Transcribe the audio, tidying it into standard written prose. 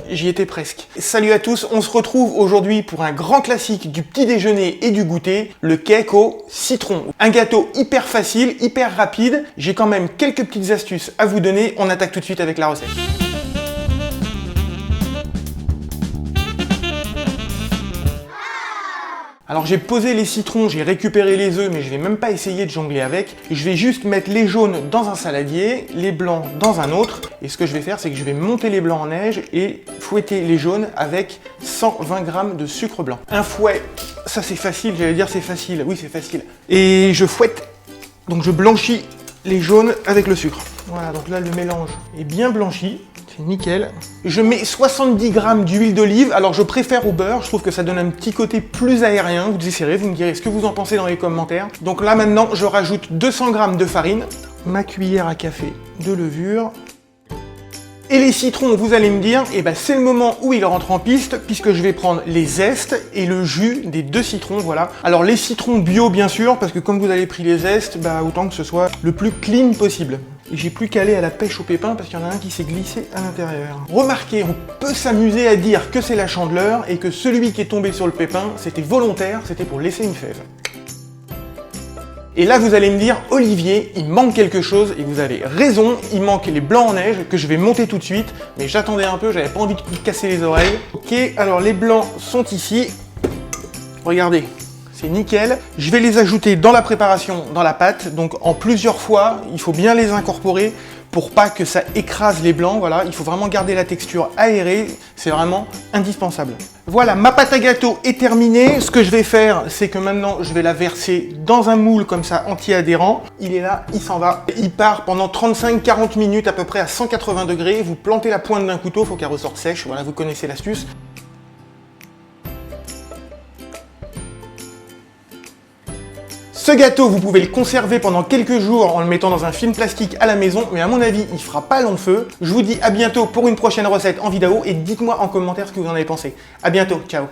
j'y étais presque. Salut à tous, on se retrouve aujourd'hui pour un grand classique du petit déjeuner et du goûter, le cake au citron. Un gâteau hyper facile, hyper rapide. J'ai quand même quelques petites astuces à vous donner. On attaque tout de suite avec la recette. Alors j'ai posé les citrons, j'ai récupéré les œufs, mais je vais même pas essayer de jongler avec. Je vais juste mettre les jaunes dans un saladier, les blancs dans un autre. Et ce que je vais faire, c'est que je vais monter les blancs en neige et fouetter les jaunes avec 120 g de sucre blanc. Un fouet, ça c'est facile, j'allais dire c'est facile, oui c'est facile. Et je fouette, donc je blanchis les jaunes avec le sucre. Voilà, donc là le mélange est bien blanchi. C'est nickel. Je mets 70 g d'huile d'olive. Alors je préfère au beurre, je trouve que ça donne un petit côté plus aérien. Vous essayerez, vous me direz ce que vous en pensez dans les commentaires. Donc là maintenant, je rajoute 200 g de farine, ma cuillère à café de levure. Et les citrons, vous allez me dire, eh ben c'est le moment où ils rentrent en piste, puisque je vais prendre les zestes et le jus des 2 citrons, voilà. Alors les citrons bio bien sûr, parce que comme vous avez pris les zestes, bah autant que ce soit le plus clean possible. Et j'ai plus qu'à aller à la pêche au pépin parce qu'il y en a un qui s'est glissé à l'intérieur. Remarquez, on peut s'amuser à dire que c'est la Chandeleur et que celui qui est tombé sur le pépin, c'était volontaire, c'était pour laisser une fève. Et là, vous allez me dire, Olivier, il manque quelque chose, et vous avez raison, il manque les blancs en neige, que je vais monter tout de suite, mais j'attendais un peu, j'avais pas envie de vous casser les oreilles. Ok, alors les blancs sont ici. Regardez. C'est nickel. Je vais les ajouter dans la préparation, dans la pâte, donc en plusieurs fois. Il faut bien les incorporer pour pas que ça écrase les blancs. Voilà, il faut vraiment garder la texture aérée. C'est vraiment indispensable. Voilà, ma pâte à gâteau est terminée. Ce que je vais faire, c'est que maintenant, je vais la verser dans un moule comme ça, anti-adhérent. Il est là, il s'en va. Il part pendant 35-40 minutes à peu près à 180 degrés. Vous plantez la pointe d'un couteau, il faut qu'elle ressorte sèche. Voilà, vous connaissez l'astuce. Ce gâteau, vous pouvez le conserver pendant quelques jours en le mettant dans un film plastique à la maison, mais à mon avis, il fera pas long feu. Je vous dis à bientôt pour une prochaine recette en vidéo et dites-moi en commentaire ce que vous en avez pensé. À bientôt, ciao.